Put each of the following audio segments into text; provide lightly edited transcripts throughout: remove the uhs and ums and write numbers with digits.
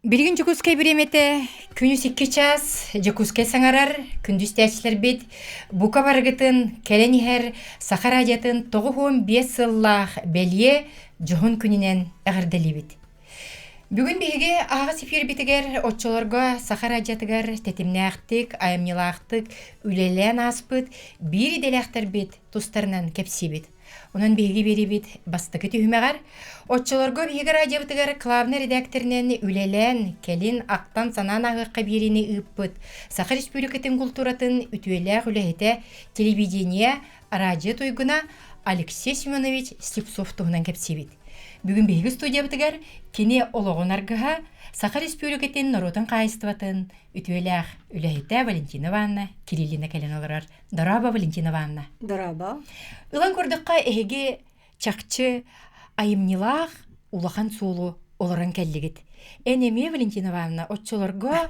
Биригин жукускай биремете күнүс 2 час жукускай саңарар күндүс тәчлер бит бука баргытын келенихер сахар радиатын 9-5 сыллах белие жохун күнүнен агырдалибит. Бүгүн биге агыс эфир битигер отчолорго сахар радиатыгар тетимнактык, айымнилактык, үлелен аспыт, бири делектер бит тустарынан кепсибит. Онан биги берибит бастыкы түймегар, отчолорго биги радиобытыгар клавны редакторнен үлелен, келин ақтан санан агыкка бирини ыппыт, Сахар Республикатын культуратын үтүелек үлехете телевидение, радио туйгуна Алексей Семенович Степцов тугунан кепсибит. Бүгүн биги студиябытыгар кини ологон аргыха Сахар Республикатын народын кайыстыбатын үтүелек үлехете Валентина Ивановна Кириллина келен оларар. Дораба Валентина Ивановна. Дораба. Илан көрдікқа эге чакчы айымнилах улахан суолу оларан келлигит. Энеме Валентина Ивановна отчолорго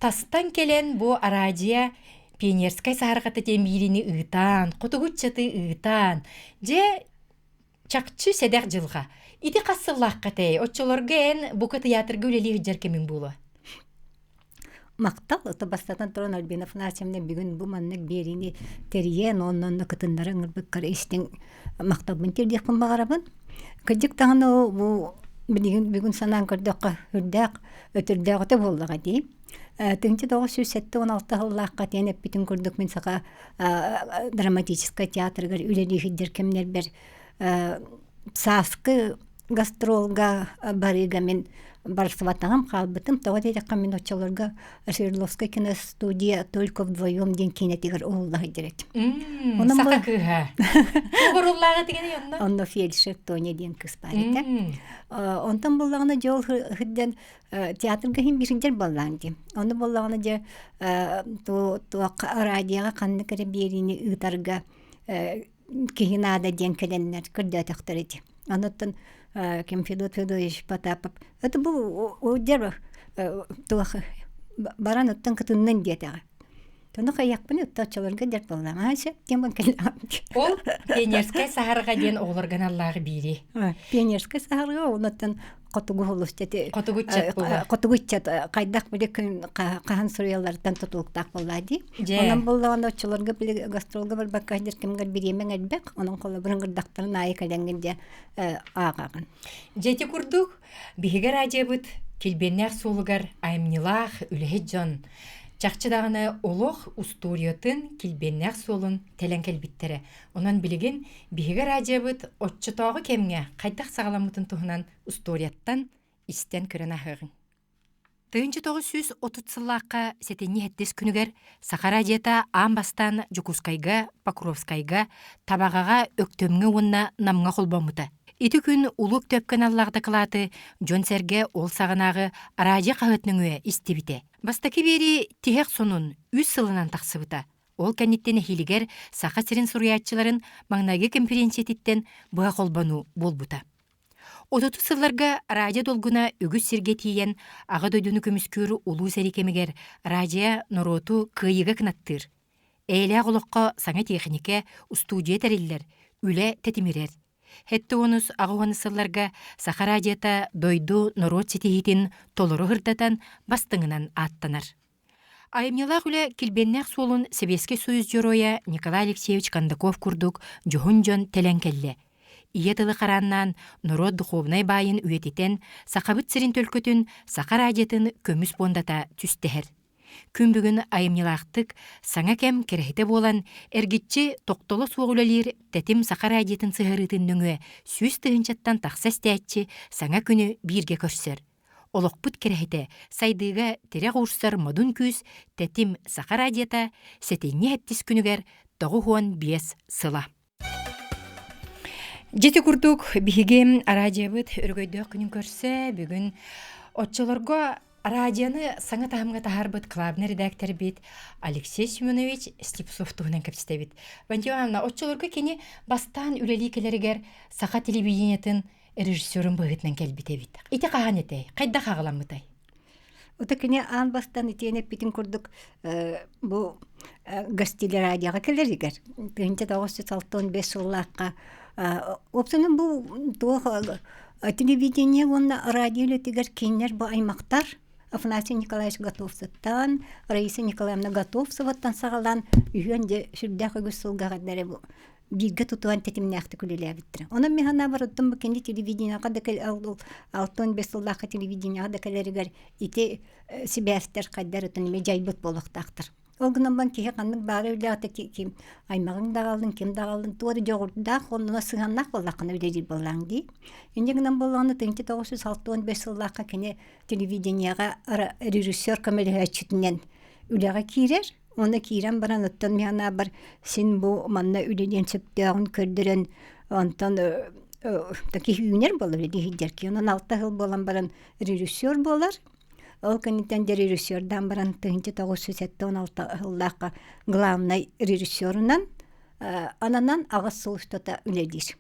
тастан келен бу арадия пионерскай сахарқаты тембирини ыытан, кутугутчаты ыытан, же чакчы седер жылға. Ити қассыллаққа тей, отчолорго эн бука театрга үлели хыджаркемин булу. Мактал ото бастатан туран Альбинов Насимден бүгүн бу маннык берини териен оннонно кытындарын ырбыккар истин мактабын тердиякпын багарабын. Кыдык таганы бу бүгүн санаан көрдөккө үрдәк өтөрдәгөтө боллага ди. Тыңчы 916 жыллакка тенеп бүтүн көрдөк мен сака драматический театрга үлели хыджаркемнер бер саскы гастролга барыга мен барсыватагам калбытым тоодейдакка мен очолорго Свердловская киностудия только вдвоем ден кинетигер уллага дирет. Сака кыха. Огоруллага дегени онда. Онда фельдшер Тоня ден кыз бар эте. Онтан боллагына жол хыддан театрга хим биринчер боллаан ди. Онда боллагына же то радиога канны кере берини ыытарга кихинада ден келеннер кырдатактар эти. Анаттан Кем Федот Федорович Потапов. Это был удер баран оттан кытыннан диетага. Тону каяқпын оттачаларга дер боллам. Аша тембан келам. Ол пионерскай сахарга ден олорган Аллахы бири. Пионерскай сахарга онаттан котугу холустети. Котугуччат болла. Котугуччат кайдак биле кахан сурыялардан тутулуктак боллади. Онан боллаган очолорга биле гастролга бар баккадер кимгер биремен элбек. Онун коло бирыңгырдактарын айкаленгенде агаган. Жети курдук биге радиобыт келбеннер сулугар айымнилах үлехеджон. Чакчыдагыны олох усториотын килбеннер солун теленкелбиттері. Онан билеген биге радиобыт отчутогы кемге кайдак сагаламытын туһунан усториаттан истен көрөн ахыгын. 1930 сыллакка сетенни хеттес күнүгер Сахар радиота амбастан Жукускайга, Покровскайга, Табагага өктөмгө унна намга холбомута. Ити күн улук төпкөн аллағды кылаты Жон Серге ол сағынағы радио қағытның истебіте. Бастаки бери тихек сонун 3 сылынан тақсыбыта. Ол кәнеттен хилигер сақа сирин суруятчыларын маңнайғы конференциятеттен бұға қолбану болбута. 30 сылларга радио долгуна үгіс сирге тиен аға дойдуны көміскөрі улу сәрикемегер радио нороту кыйыға кынаттыр. Әйлі ағылыққа саңа технике студия тәрелілер, үлі тәтімерер. Хетті онус ағуаны сылларга Сахар радиота дойду норот сетихитин толыру ғырдатан бастыңынан аттанар. Айымнилах үлі келбеннәк солун Советский Союз жороя Николай Алексеевич Кандаков курдук жохун-жон теленкелле. Иетылы қараннан норот духовнай байын үйететен сақабыт сирин төлкөтін Сахар радиотын көміс бондата түстехер. Күн бүгін айымнилақтык саңа кем керехете болан эргитчи тоқтолы суғылалир тәтім Сахар радиотын сығырытын нүңе сүз тыгынчаттан тақсас тәтчі саңа күні бирге көрсір. Олықпыт керехете сайдыға тере ғурсар модун күз тәтім Сахар радиота сетенне әттіс күнігер 9-5 сыла. Жеті күрдік бігі радиобыт үргөйді күнін көрсе бүгін отчыларға радионы саңа тахымға тахарбыт клабны редактор бит Алексей Семенович Степцов туғынан көпсті бит. Вантиоанна, отчыларға кені бастан үлелі келерігер сақа телевидениетін режиссерін бұғытынан кәлбіте бит. Ити қаған етай, қайда қағыламытай? Ота кене аан бастан итиенеп битин курдук бу гостили радиога келеригер. Тынча 965 суллаакка. Опсунун бу туох телевидение онна радио тигер кинер бу аймактар Афанасий Николаевич Готовцевтан, Раиса Николаевна Готовцеваттан сагалан үйөнде сүрдәк өгүсулгагадары бу. Бирге тутуан тетимнәхти күлеләбиттер. Онан механа бар оттон бу кенди телевидениега да кел алтын бесуллака телевидениега да келеригер ити сибәфтер каддар отын ме жайбыт болуктактыр. Ол гынан кие канның бары үләте ким аймагың дагалдың ким дагалдың туары жогурда онна сыганнак боллакны үләди боллаңди. Инде гынан болланы 1965 сыллакка кене телевидениега режиссер камелхачитнен үләгә кирер. Оны кирен баран оттан миана бар син бу манна үледен сөптөгүн көрдүрөн онтон таки хүнер болор эди хидерки. Онан 6 жыл болан баран режиссер болар. Ол канитен режиссердан баран 1976 жыллакка главный режиссерунан ананан агыс сулуштата үледир.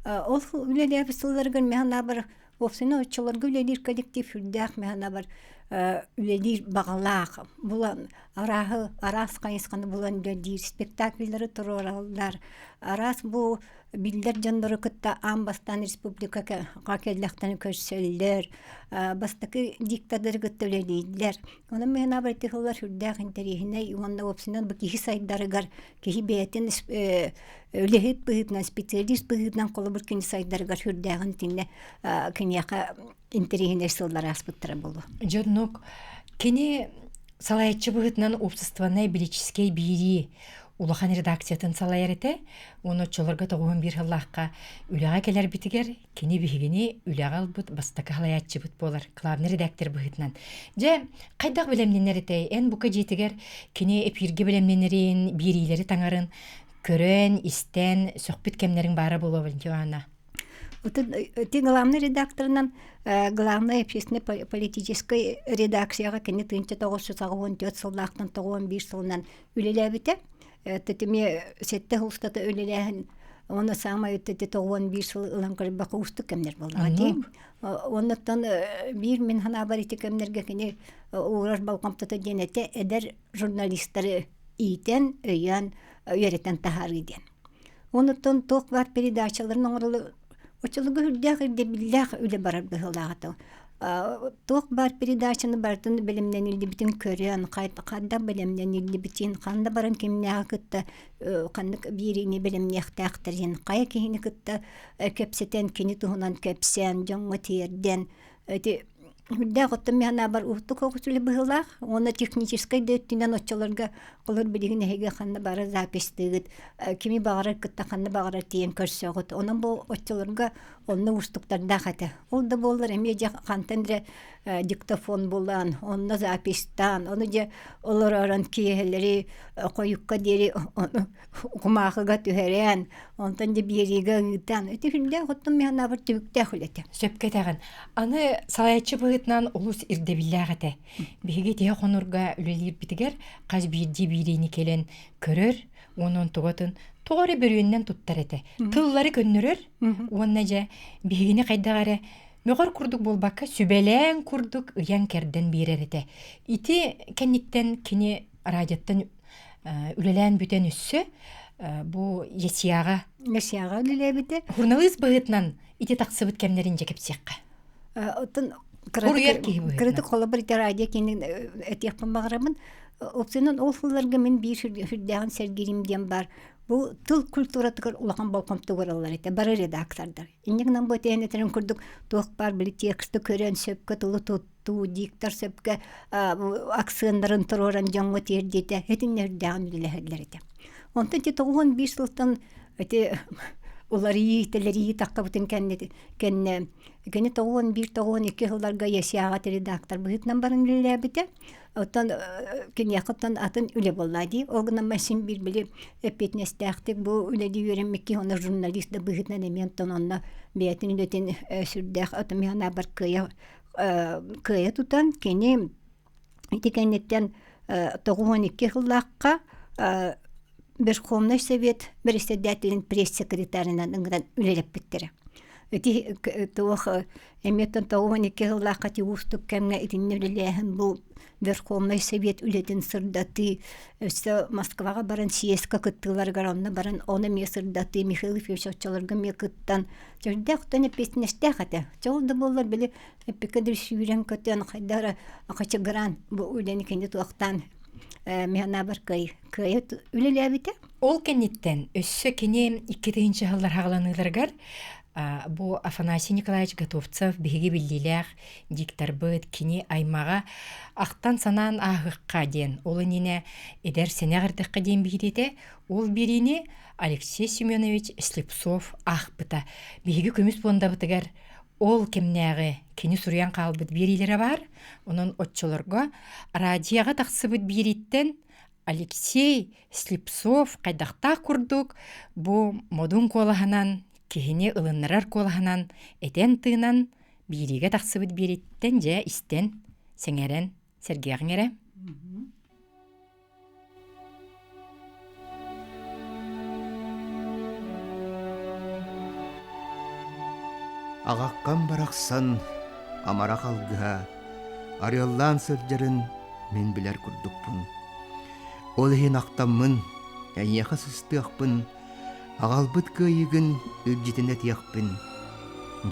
Ол үледер сылларган миана бар Вовсына очолорга үледир коллектив үрдәк миана бар үледир багалак. Булан арас кайысканы булан үледир спектакльлары туралар. Арас бу билдер жандары кытта амбастан республикага какеллектен көрсөллөр. Бастакы диктатор кыттөледилер. Оны мена байтыгылар үрдәк интерехине юганда опсынан бу кихи сайдарыгар кихи бетен үлехит быгытнан специалист быгытнан колобур кини сайдарыгар үрдәгын тинне кенияка интерехине сыллар аспыттыра болу. Жоднок, кені салаятчы бұғытынан обществоны билическей бири улахан редакциятын салайарыты, оны чолырға тоғуын бір хыллаққа үліға келер бітігер, кені бігіні үліға албыт бастақы халаятчы бұт болар, клавны редактор бұғытынан. Же, қайдақ білемненер еті, ән бұқа жетігер, кені эпирге білемненерін, бирилері таңарын, көрін, істен, соқпет кемнерін бары болу білінке ана. Ти главный редакторынан главная общественно-политической редакцияға кені 1994 сыллақтан 91 сылынан үлеләбіті. Тетіме сетті ғылстаты үлеләхін оны сама өттеті 91 сыл ұлан көрбақы ұсты кәмдер болды. Онықтан бір мен хана бар еті кәмдерге кені ұғырар балқамтаты денеті әдер журналистері ийтен, өйен, өйереттен тахар еден. Онықтан тоқ бар передачаларын оңырылы Очылығы үрдәк үрде білдәк үлі барар бұғылағаты. Тоқ бар передачаны бардың білімнен үлді бітін көрен, қанда білімнен үлді бітін, қанда барын кемнәға күтті, қандық беріне білімне әқтәқтірген, қая кейіні күтті көпсетен, кені тұғынан көпсен, жоңғы терден. Үрдәк оттым яна бар ұқты қоқысылы бұғылақ, оны техническай дөттінен очылырға қолыр білігін әйге қанды бары запистігіт, кеми бағарар күтті қанды бағарар тиен көрсеғыт. Оның бұл очылырға оны ұстықтарда қаты. Ол да болыр әме же қантандыры диктофон болан, оны запистан, оны же олар аран кейелері қойыққа дері құмақыға түхерен, онтан же береге ұйтан. Өте үрдәк оттым яна бар түбікті құлеті. Сөпке тағын. Аны салаятчы бұғытнан олыс ирдебілләғаты. Беге теге қонырға үлелер бітігер, қаз бірде бірейні келен көрір, оның тұғытын тоғыры біріннен тұттар еті. Тыллары көннірір, онына жа бегені қайдағары мөғір күрдік болбаққа сүбәлән күрдік ұян кәрден берер еті. Ити кәнниттен кені радиоттан үлелән бүтен үссі, бұл есияға үлелі біті. Хұрналыз бұғытнан ити тақсы бұт кәмнерін жекіп сияққа. Отын кырыты қолы бір радио кенің әтеқпін бағырамын. Опсынан ол сылларға мен бір хүрдәғын сәргеримден бар. Бұл тыл культура тұғыр ұлаған балқамты көралар еті, бары редактордар. Инегінен бұл тәйінетерін күрдік тоқ бар білі тексті көрен сөпкі, тұлы тұтту, диктор сөпкі, аксындарын тұроран жоңғы тердеті, әтін үрдәғын үлілі еті. Онтан те 91 сылтан олар иетелері таққа бұтын кәнне 91-92 жылдарға есияға редактор бұғытнан барын үлі әбіті. Оттан кенияқыттан атын үлі болады. Оғынан мәсін бір білі әпетнестәқтік бұл үледі өремекке оны журналист да бұғытнан әмен тононна бәйтін үлетін сүрдәқ атымияна бар күйе тұтан кені етекенеттен 92 жылдаққа Верховный совет, бір істедәтілін пресс-секретарынан үңгіден үлелеп біттірі. эти туох эметтен тоуан ике хыллаакка тигустук кемге итиннелелээхин бу Верховный Совет үлетин сырдаты өсө Москвага баран съездка кыттыларга онна баран оны ме сырдаты Михаил Фешовчаларга ме кыттан жөрдәктен песнештә хата жолда буллар биле эпикадыр шүрен көтөн хайдара акачыгран бу үлени кенде туактан мена бар кай үлеләбите Ол кенниттен өссө кене 2-нче хыллар хагаланыларгар бу Афанасий Николаевич Готовцев биһиги биллилях диктарбыт кини аймага ақтан санан ахыкка ден ол энине эдер сенегердекке ден бигидете ол бирини Алексей Семенович Слепцов ахпыта биһиги күмүс бондабытыгар ол кемнәгы кини сурян калбыт бирилере бар онун отчолорго радияга таксыбыт бириттен Алексей Слепцов кайдакта курдук бу модун колаханан кихине ылыннарар колаханан этен тыынан бириге таксыбыт бириттен же истен сеңерен сергеғңере. Ағаққан барақсан амара қалғыға арыаллан сылжарын мен білер күрдікпін. Ол ең ақтаммын, әйеқі сыстықпын, ағалбыт көйігін үржетіне тияқпын.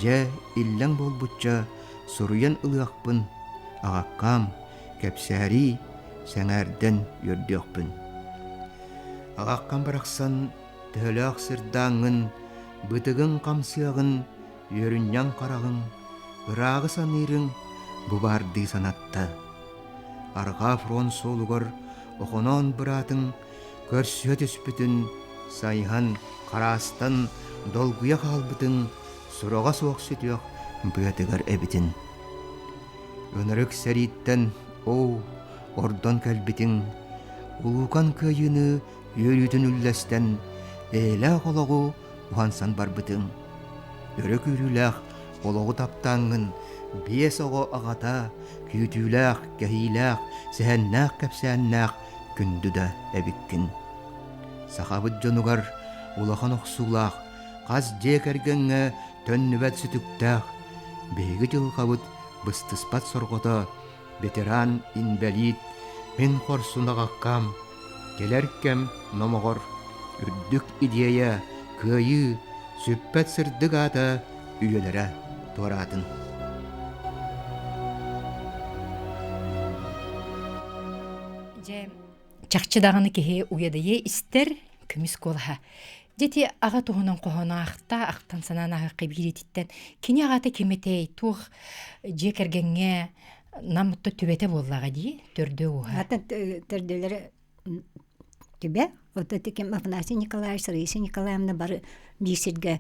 Жа илләң болбутча сұруян ылықпын, ағаққам, кәпсәрі сәңәрден үрдіқпін. Ағаққан барақсан төліқ сырдаңын, бұтығын қамсияғын, Йөрүннян қарағың, ырағы санырың, бұбарды санатта. Арға фрон солуғыр, оқонон бұратың, көрсөт үспітін, сайхан қарастан долгуя қалбытың, сұраға соқ сүтіяқ бұятығар әбітін. Өнірік сәриттен, оу, ордон кәлбітің, ұлуқан көйіні үйрүтін үлләстен, әлі қолығы ұғансан барбытың. Өрік үріләқ, олығы таптаңын, бес оғы ағата, күйтіләқ, кәхиләқ, сәхәннәқ, кәпсәннәқ, күнді да әбіккін. Сақабыт жонуғар, улахан оқсулақ, қаз дек әргенге төннібәт сүтіктәқ, бейгі жылқабыт бұстыспат сорғыта, ветеран инвалид, мен қорсунағаққам, келеркем номығыр, үрдік идея, көйі, Сүппәт сырдық ата үйелері тұратын. Чақчыдағыны кеге уядайы істер күміс қолаға. Дети аға туғынан қоғына ақта, ақтан санан аға қибиретіттен. Кені ағаты кеметей туғы жекергенге намытты түбеті боллаға дей, түрді оға. Атын түрділері түбе, оты текем Афанасий Николаевич, Раиса Николаевна бары бейсерге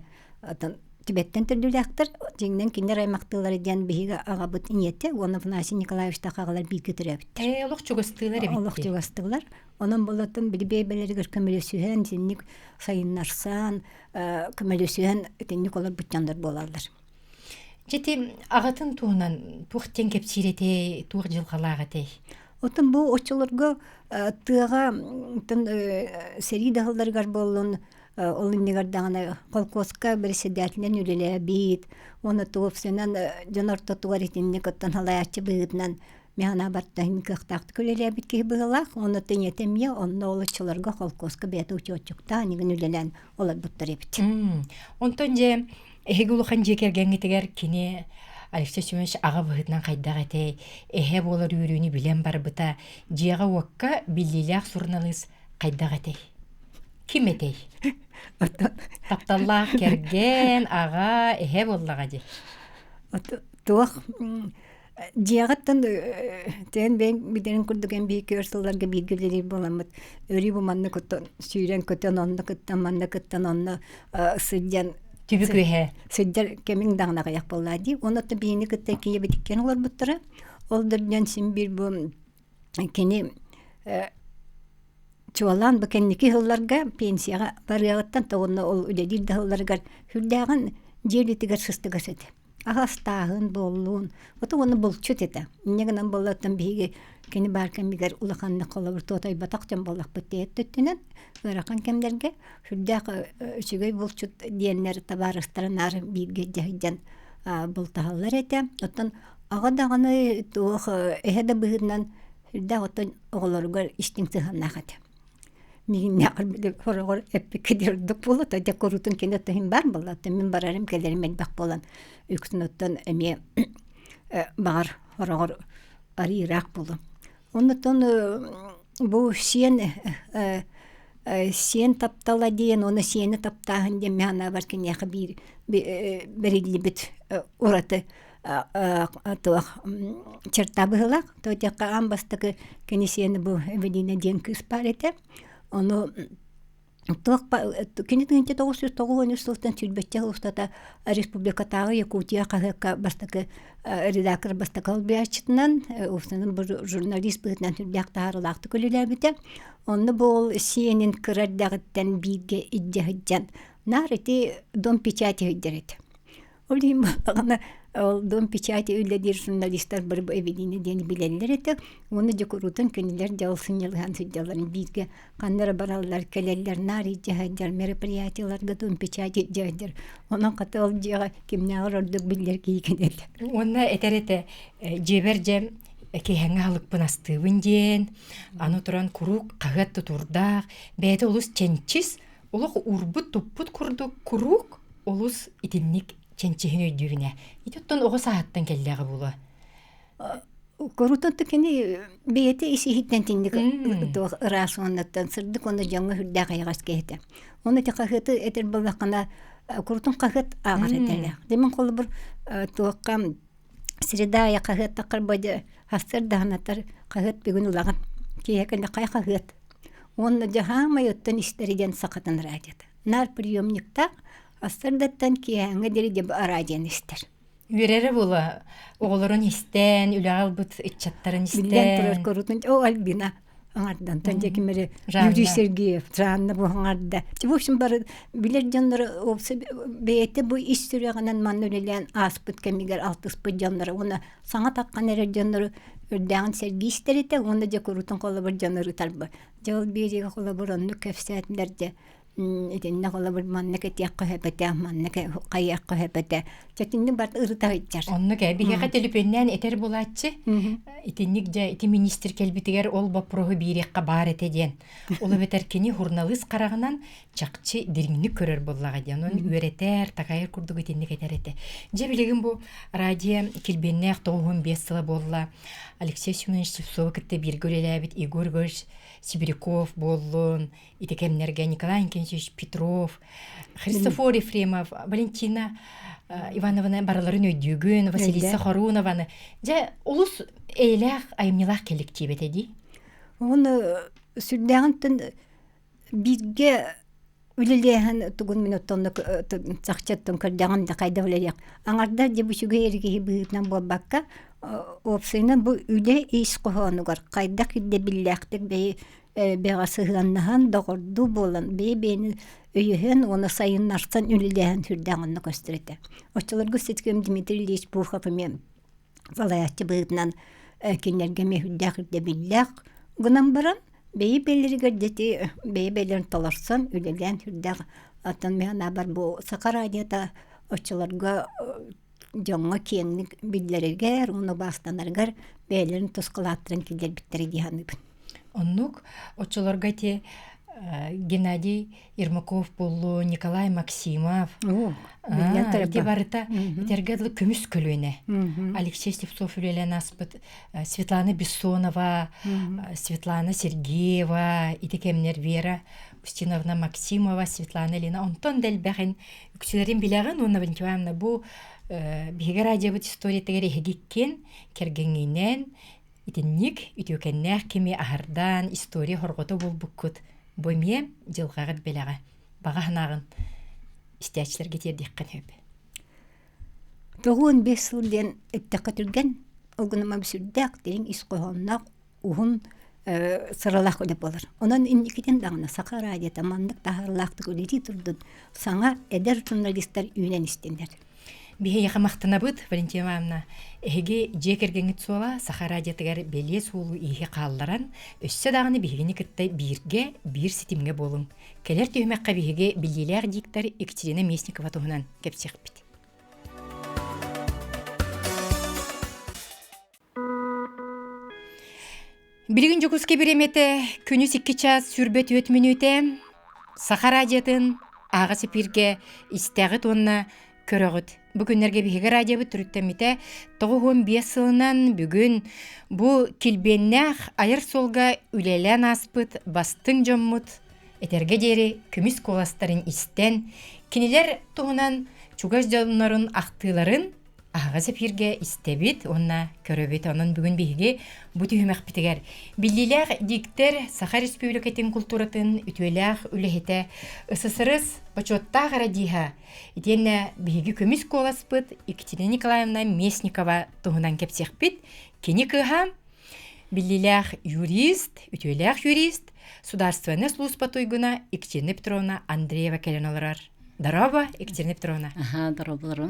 түбеттен түрділәқтір, жеңден кендер аймақтылар еден бейге ағабыт инетті, оны Афанасий Николаевич тақағалар бейгі түрәбітті. Олық жүгістілер әбітті. Олық жүгістілер. Onun bolotun bilbeybeleri kömülüsühen, tinnik sayınlarsan, kömülüsühen tinnik olur bütçanlar bolarlar. Жеті ағатын туғынан туқтен кепсирете, туғы жылғалағыте? Отын bu oçolorga tığağa seri dağıllargar bolun olunnigardan kolkoska presidentlen ülele bit onu tuğup senen janarta tuğar etinne kattan halayatçı bığıdnan mehana barttan kıhtaqtı kölele bit ki bığılaq onu tınyetem ya onu oluşçolarga kolkoska beti uçuçukta nigin ülelen olar buttar ebit. Ondan je eheguluğan jekergengetiger kine Алексей Семенович аға бұғытынан қайдағы әтей, әхе болар үйрені білен бар бұта, жиға уаққа біліліғ сұрналыз қайдағы әтей. Кім әтей? Тапталлақ керген аға әхе боллаға де. Туақ, жиғаттан тен бен бидерін күрдіген бейкі өрсілдерге бейгілері боламыд. Өрі бұманны күттен, сүйрен күттен, онны күттен, манны күттен, онны сүйден, Түбі көйе. Сөйдер кемің дағына қаяқ болады. Оны да бейіні күттен кейе бетіккен олар бұттыры. Ол дұрден сен бір бұл кені чуалан бұл кеннекі ғылларға пенсияға барығаттан тоғынна ол үледейді ғылларға хүрдәғын жерлетігер сыстыға сөді. Ағастағын болуын. Ота оны болчут ете. Негінен болаттан бейге кені баркен бігер улақанны қолабыр тотай батақчан болақ бітет түттінен. Өрақан кемдерге хүрдәқ үшігей болчут диенлер табарыстарын ары бейге жайдан болтағалар ете. Оттан ағадағаны туық әхеді бұғырынан хүрдәқ оттан оғыларғар іштің сығаннақ ете. Мигин нақыр білі хорағыр әппі кедердік болы, та декорутын кені тұхын бар болы, мен барарым кәлерім әлбақ болан. Үксін оттан әме бағар хорағыр арырақ болы. Онытын бұл сен таптала дейін, оны сені таптағын дем мәна бар кен яқы бірілі біт ораты черта бұғылақ. Тойтаққа амбастықы кені сені бұл әвеліне ден күс бар еті. Оны кенетіңте 909 сылтан сүрбетче ұстата республикатағы Якутия қағыққа бастықы редактор бастықы албиячытынан ұстанын бір журналист бұғытынан сүрбәқті арылақты көлілер біті. Оны бұл сиенін кырардағыттан бейге иддеғыджан. Нар еті дом печати өйдерет. Ол дейін бағана дом печати өйледер журналистар бір әвеліне дені білелер еті. Оны жүкірутын көнілер жалсын елған сүдделарын бейге қандары баралар кәлелер нар иддеғыджар мероприятияларға дом печати иддеғыджар. Оның қаты ол жеға кемнағыр ордық білдер кейкен әлі. Оны әтереті жебер жем кейхәңі алықпын астығын ден, аны тұран күрук қағат тұтурдақ, бәйті олыс чәнчіз, олық урбыт тұппыт күрдік күрук, олыс итінник чәнчіхін өйдігіне. Итоттан оғы сағаттан кәлләғі болы. Көрутонты кені бейті isi хиттен тіндік ұрасы оннаттан сырдық, оны жаңы хүрдәқ айғас кейті. Оны те қағыты әтір болаққана көрутон қағыт ағар әтәлі. Демен қолы бір туаққа средая қағыт тақыр байды хастыр дағанаттар қағыт бүгін ұлағын. Кейекінде қай қағыт. Оны жағамай өттен істериден сақатын радият. Нар приемниктақ астырдаттан кейеңі дері деп радиан істер. Үйрері болы, оғылырын істен, үлағал бұт үтчаттарын істен. Билен тұрар көрутын, о Альбина аңардан, тәнжекі мәрі Юрий Сергеев, Жанна бұл аңарда. В общем, бары билер жанлары опсы бейті бұл іс сүрегінен ман өлелен аспыт кәмегер алтыспыт жанлары. Оны саңа таққан әрі жанлары үрдәғын сәргі істер еті, оны де көрутын қолы бір жанлары тарбы. Жол берегі қолы бір онны көпсәтіндерді. Итинне кола бир маннеке тиякка хөпөтө, маннеке кайякка хөпөтө. Чатинне бар ырыта айтчар. Оннуке биһига телепеннен этер булаччы. Итинник же ити министр келбитигер ол бопрогу бирекка бар этеден. Олу бетеркени журналист карагынан чакчы дирмини көрөр боллага ден. Он үйретер, такайыр курдук итинник этерете. Же билигин бу радио келбеннек 95 жылы болла. Алексей Семенович Севцов китте бир көрелебит, Игорь Григорьевич Сибиряков боллун, итекемнерге Николай Никитич Петров, Христофор Ефремов, Валентина Ивановна бараларын өйдүгүн, Василиса Харунованы. Же улус эйлах айымнилах коллектив этеди. Оны сүрдәгәнтен бирге үлелеһен тугун минуттан цахчаттан кырдаган да кайда үлелек. Аңарда же бүшүгө эрге быытнан болбакка опсыйнан бу үле ис кохонугар кайда кидде биллектик бегасыганнахан догорду болан бени өйөһөн оны сайыннарсан үлелеһен сүрдәгәнне көстөрөтө. Очолорго сеткем Дмитрий Ильич Пухов мен залаятчы быытнан кинерге мехүддәкирде биллек гынан баран бейбелерге дети бейбелерин таларсан үлелен хүрдәк атын мена бар бу Сакарадията очолорго жаңа кеңник биллерге уну бастанаргар бейлерин тускалаттырын килдер биттери дияны. Оннук очолорго те Геннадий Ермаков болу, Николай Максимов. Ити барыта тергедлы көмүс көлөне. Алексей Севцов үлелен аспыт, Светлана Бессонова, Светлана Сергеева, итекемнер Вера Устиновна Максимова, Светлана Лена. Онтон дәл бәғін үксілерін біләғін, оны Валентина бұл биһиге радиобут история тегери хегиккен кергеңинен итинник үтөкеннәк кеме ахардан история хоргото болбуккут бойме жылгагыт белага баганагын истәчләргә тиердиккән хөп. 95 жылдан иттәкәтүлгән огынма бисүддәк дигән исқохоннак ухун сыралак дип булыр. Онан инникидән дагына Сакарадия тамандык тахарлакты үлери турды. Саңа эдер журналисттар үйнән истендер. Бихе яхамахтанабыт, Валентина Ивановна, эһиги жекергеңит суола Сахара радиотыгар белие суулу иһи хаалларан, өссө дагыны бихигини кытта бирге, бир ситимге болуң. Келер түймекка бихиге билилер диктор Екатерина Местникова туһунан кепсехпит. Билигин жокуске биремете күнү 2 час сүрбет 4 минуте Сахара радиотын ага сепирге истәгы тонна көрөгөт. Бүгүннерге биһиге радиобы түрүттемите 95 сылынан бүгүн бу килбеннах айыр солга үлелен аспыт бастың жоммут этерге дери күмүс коластарын истен кинилер туһунан чугаш жоннорун актыларын ага сепирге истебит онна көрөбүт. Онун бүгүн биһиге бу түймөк битигер биллилер диктер Саха Республикатын культуратын үтүелэх үлехете СССР почетта гарадиха итенне биһиге көмүс коласпыт Екатерина Николаевна Местникова туһунан кепсехпит. Кини кыха биллилер юрист, үтүелэх юрист, сударственный служба туйгуна Екатерина Петровна Андреева келенолорар. Здорово, Екатерина Петровна. Ага, здорово.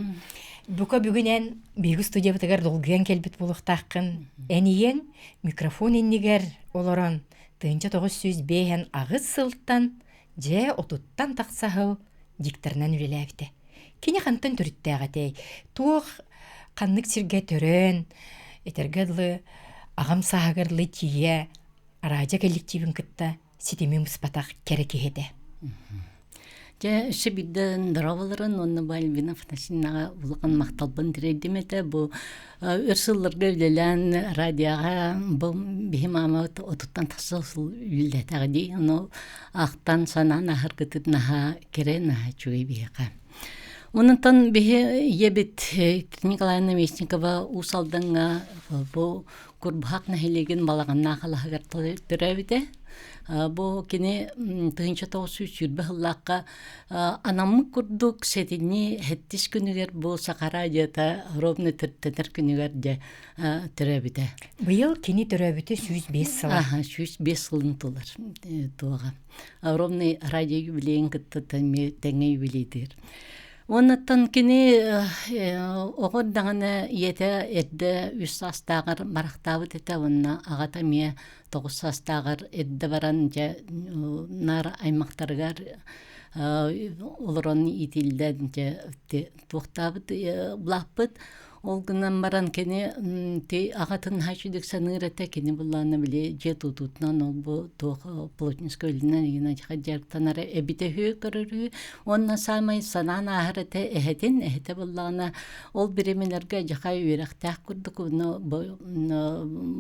Бука бүгүнен биги студия битигер долгуян келбит булуктаккын. Эниен микрофон иннигер олорон тынча 905 агыс сылттан же отуттан таксахыл дикторнан үлеләбите. Кини хантан түрүттәгәтей. Тух каннык сирге төрөн этергедлы агам сагырлы тие радио коллективин кытта ситими муспатак керекеде. Же шибиден дроваларын онны Бальбина Фанасинага улган макталбын дирейдимете бу өрсылларга үлелен радиога бу бихимама отуттан тасыл үллетаги ону актан санан ахыргытынаха керенаха чуй бияка. Онунтан бихи ебит Николаевна Местникова усалданга бу курбак нахилеген балаганна халахагар төрөбүте. Бу кини тыгынча 900 бахыллакка анаммы курдук сетини хеттис күнүгер бу Сахара радиота ровно тертер күнүгер де төрөбүте. Быйыл кини төрөбүтө 105 сыл. Аха, 105 сылын толар туга. Ровно радио юбилейин кытта теңе юбилейдер. Оннан кини огордагына ете эрде 3 састагыр марактабы тете онна агата мие 9 састагыр эрде баран же нар аймактаргар олорон итилден же туктабы блаппыт олгунан баран кини те агатын хачыдык санырата кини булланы биле же тутутнан ол бу тох плотницкой линен ина хаджартанара эбите хө көрөрү онна самай санана ахарате эхете булланы ол биремелерге жахай үйрактак курдук уну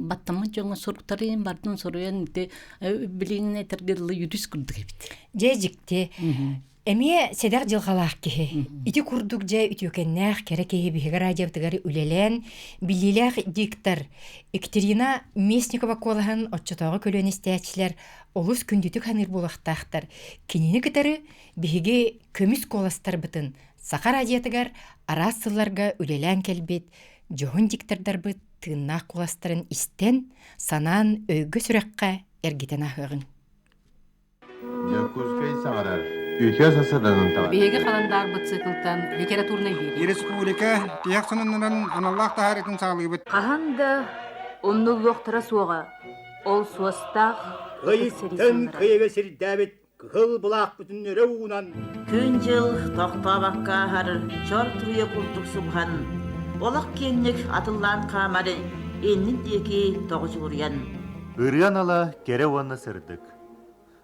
баттамы жоңо суруктарын бардын соруян те билиңне тергелы юрис курдук эбит Же жикти Эмие седер жылгалаах кихи. Ити курдук же үтүкеннэх керекеhi биһиге радиобтыгар үлелен билилэх диктор Екатерина Местникова колахан отчотоого көлөн истээчилер олус күндүтүк ханыр булактаахтар. Кинини кытары биһиге көмүс коластар бытын. Саха радиотыгар арассыларга үлелен келбит. Жохун диктордар быт тыыннаах коластарын истен санаан өйгө сүрөккө эргитен ахыгын. Жокускай сагарар. Үйке сасырданын тағар. Биһиге халандар быт цикылтан литературный бир. Республика тияқсынынан аналлах тахарытын сағылыбыт. Қаханда оннулуқтара суға, ол суастақ Кыйыттын кыйыга сирдәбит кыл булак бүтүн өрөүнан. Күн жыл тоқтабаққа харыр чор туя курдук субхан. Олақ кеннік атыллан камары эннин деки тоғжуурян. Үрян ала кере онна сырдык.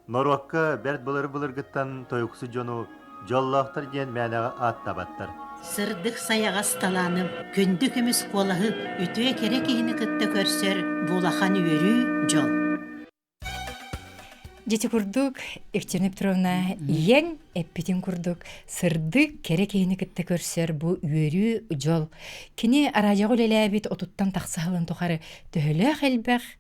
Норвакка бәрт былыр-былыргыттан тойықсы жону жоллақтар ден мәнәға ат табаттар. Сырдық саяға сталанып, күнді күміс қолағы үтуе керек ехіні кітті көрсер булахан өрі жол. Дети курдук, Екатерина Петровна, ең эппетин курдук, сырдык керек ехіні кітті көрсер бу өрі жол. Кені арадиағу леләбет отуттан тақсағылын тоқары төхілі әлбәқ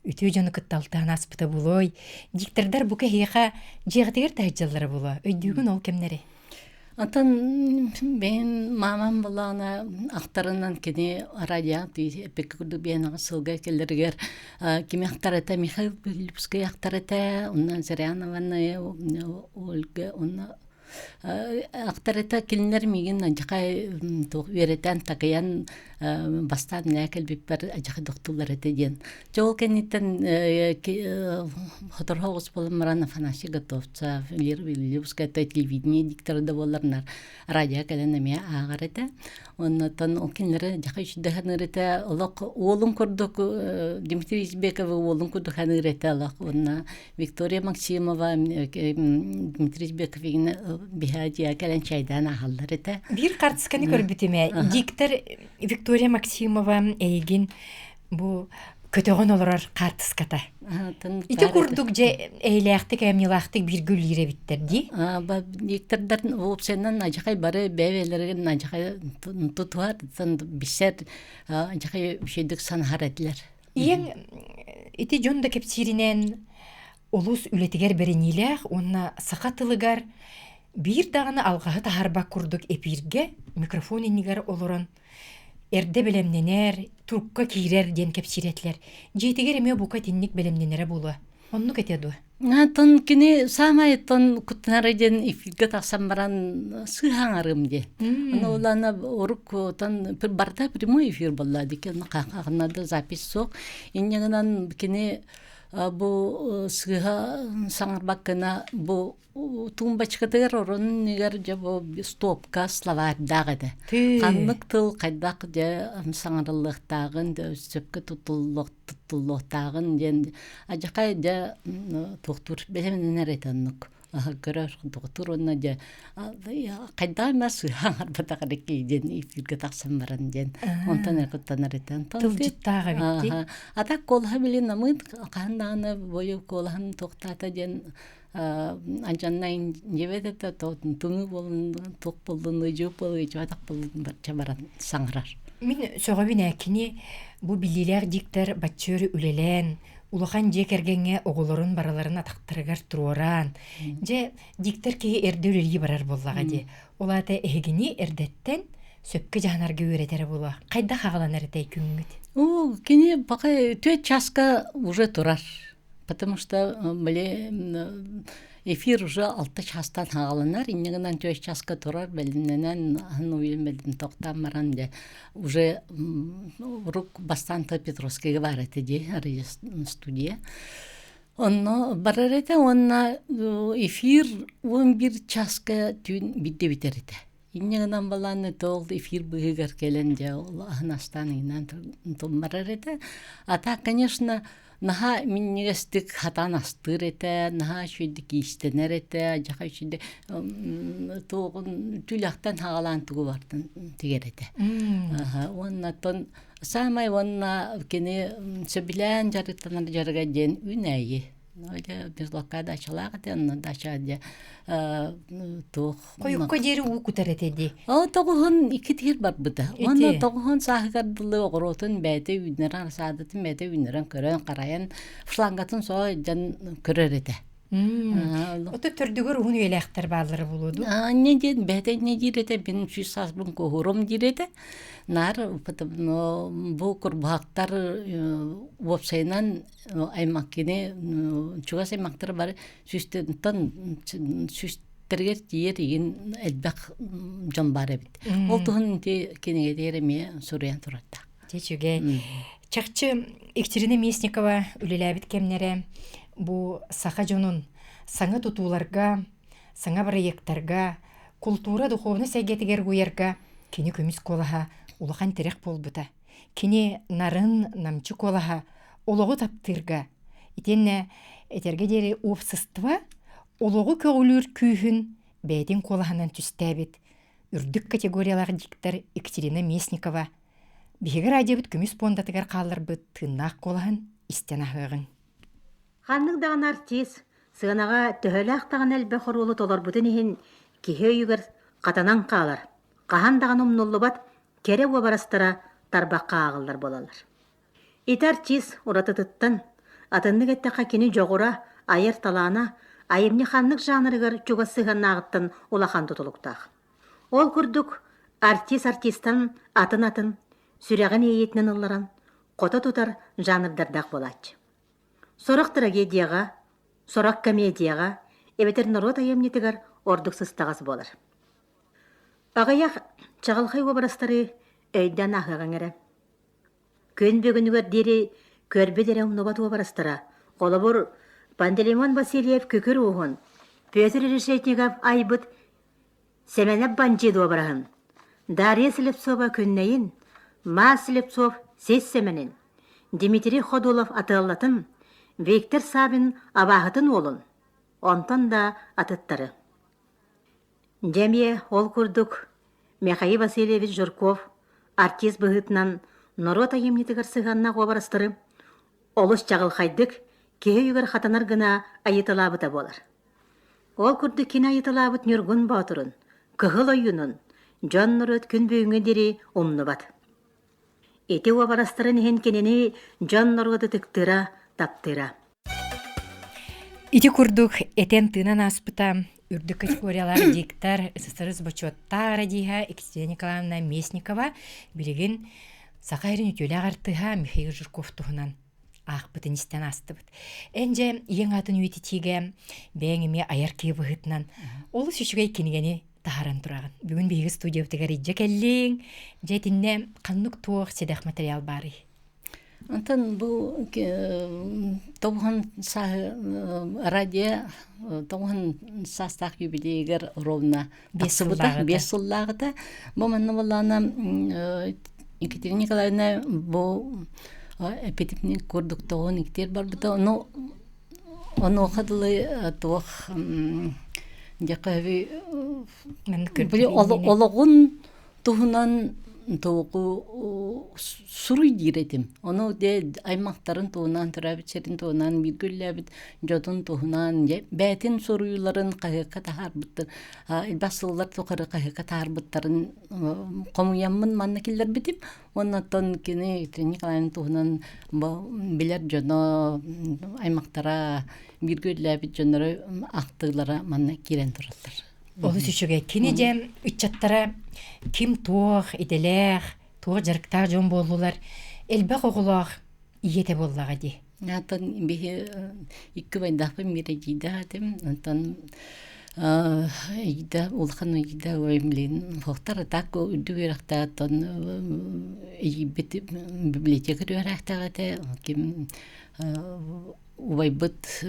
үтүү жону кытталтаан аспыта булой. Диктордар бука хейха жегтегер тахыджаллары була. Өйдүүгүн ол кемнери? Антон ben мамам булана актарынан кини радио эпик курду бен сылга келдергер кими актарата Михаил Пилипский актарата онна Зарянованы Ольга онна актарета килинер мигин ажакай веретен такаян бастан нәкел биппер ажакай доктулар этеден. Жол кенитен хоторхогус болмаран Афанасий Готовцев, Лира Вильевская, телевидение дикторы да боларнар. Радио каленеме агарете. Оннан окинлere жакай шидаханырете олок олун курдук Дмитрий Избеков олун курдук ханырете алак. Онна Виктория Максимова, Дмитрий Избеков игне бихаджия кален чайдан ахалларете. Бир картсканы көрбүтүмө. Диктор Виктория Максимова эйгин бу көтөгөн олорор картыската. Ити курдук же эйлэхтик эмнилахтик бир гүл иребиттер ди. Диктордар опсеннан ажакай бары бэвелерин ажакай тутуар сан бисер ажакай шедик санхаретлер. Иен ити жонда кепсиринен улус үлетигер беренилэх, онна сакатылыгар бир даганы алгаһы тахарбак курдук эпирге микрофон иннигер олорон эрде белемненер, турукка кирер ден кепсиретлер. Жетигер эме бука тинник белемненере болу. Онну кетеду. Тон кини самай тон кутнары ден эфирге таксам баран сыхаңарым де. Улана орук тон барда прямой эфир болла дикен какагнада запись сок. Иннегенан кини бу сыха саңарбаккана бу тумбачкатыр орон нигер жабо стопка словарь дагыды. Каннык тыл кайдак же саңарылыктагын сөпкө тутуллуктагын ден ажакай же доктор белемненер этаннык. Көрөр доктор онна же кайда эмес арбатагареки ден эфирге таксам баран ден онтан экоттанар этен. Тылжыттагы битти. Ата колха билин намыт канданы бою колхан токтата ден анжаннайн жебедете туңу болун ток болдун жуп болу жадак болун барча баран саңырар. Мен сөгөбүн акини бу билилер диктор баччөрү үлелен улахан жекергенге оголорун бараларын атактырыгар туроран. Же диктор ки эрде үлелги барар боллага де. Олата эгини эрдеттен сөпкө жаанарга үйретери боло. Кайда хагаланар этей күнгүт? Кини пока 2 часка уже турар. Потому что эфир уже 6 частан хагаланар, иннегенен 2 часка турар, белинненен уйлен токтан баран де уже рук бастанта Петровскийге бар этеди студия. Онно барарете онна эфир 11 часка түн битте битерите. Иннегенен баланы толд эфир быгыр келен де Ахнастанынан томарарете. А так, конечно, наха миннегестик хатан астыр эте, наха шүйдік истенер эте, жака шүйді тоғын түляқтан хагалан тугу бартын тегер эте. Оннатон самай онна кені сөбілен жарыттанар жарыға ден үнәйі. Бизлокка дачалага тен дача тох. Койукка жери укутар этеди. Тогун 2 тир бар буда. Онда тогун сахгардылы огоротун бәте үнерен саадатын бәте үнерен көрөн карайын флангатын со жан көрөр эте. Ото төрдүгөр уну электер баалары болуду. Не ден бәте не дирете бин шүсасбын кохурум дирете. Нар бу курбактар вопсайнан аймаккине чугас аймактар бар сүстентан сүстергер тиер еген элбак жон бар бит. Ол тухун кенеге дереме сурян турата. Чечуге. Чакчы Екатерина Местникова үлеләбит кемнере бу саха жонун саңа тутууларга, саңа проекттарга, культура духовный сәйгетигер гуярга кини көмүс колаха улахан терек болбута. Кини нарын намчы колаха ологу таптырга. Итенне этерге дери опсыства ологу көгүлүр күйүн бәйдин колаханан түстәбит. Үрдүк категориялар диктор Екатерина Местникова. Биһиге радиобут көмүс пондатыгар калларбыт тыннак колахан истенахыгын. Ханнык даган артист сыганага төһөлөктаган элбе хорулу толорбутун ихин кихе үйгөр катанан калар. Кахан даган умнуллубат кере барастара тарбакка агылдар болалар. Ит артист уратытыттан атыннык эттека кини жогура айыр талаана айымны ханнык жанрыгар чуга сыганнагыттан улахан тутулуктак. Ол күрдүк артистан атын сүрәгән иетнен ылларан кота тутар жанрдардак болач. Сорак трагедияга, сорак комедияга, эбетер народ айымнетигер ордуксыстагас болар. Агаяк чагалхай барастары өйдөн ахыгаңыра. Көн бөгүнүгөр дери көрбедере умнобат барастара. Колобур Пантелеймон Васильев көкөр угун. Петр Решетников айбыт Семенеп банчиду барахын. Дарья Слепцова күннейин, Ма Слепцов сессеменин. Дмитрий Ходулов атыллатын, Виктор Сабин абахытын олын. Онтон да атыттары. Демье ол курдук Михаил Васильевич Журков, артист быгытынан Норота емнетігір сығанна қобарыстыры, олыс чағылхайдык, кеге югар хатанар гына айытылабыта болар. Ол курдук кені айытылабыт нүргін батырын, кығыл ойынын, жан нұрыт күн бүйіңе дері умны бат. Эти обарастырын хен кенені жан нұрғыды тіктыра, таптыра. Ити курдук этен тынан аспыта, үрдік категориялар диктар СССР бачуаттара диха Екатерина Николаевна Местникова билеген Сақайрын үтөлі ағартыға Михаил Жирков тұғынан ақ бұтыныстан асты бұд. Әнже ең атын үйті тиге бәңіме аяр кей бұғытынан олы сүшігай кенігені тағаран тұрағын. Бүгін бейгі студия бұтығар иджа кәлің, жәтінне қаннық туық седақ материал бары. Антон бұл тоғын радио тоғын састақ юбилейгер ровна 5 жыллағыда. Бұл манны болағына Екатерина Николаевна бұл эпитипник көрдік тоғын иктер бар бұта. Оны оқадылы тоқ жақави олығын тұғынан тоғы сұруй дейретім. Оны де аймақтарын туғынан, түрәбітшерін туғынан, біргүлләбіт жодын туғынан, бәтін сұруйларын қағыққа тағар бұттыр. Басылылар тұқыры қағыққа тағар бұттарын қомуямын манна келдер бітіп, оннаттан кені Екатерина Николаевна туғынан білер жоны аймақтара біргүлләбіт жонары ақтығылара манна керен тұралдар. Олы сүшіге кені де үтчаттара кім туық, иделер, туық жарықтар жон болулар, әлбәқ оғылақ иеті боллаға де. Атын бейі 2 байдақпын мере жейді әдім. Антан жейді, олқан жейді өйімлейін. Фоқтар атақ үді өріқта атын библиотекар өріқтаға да. Кем Увайбыт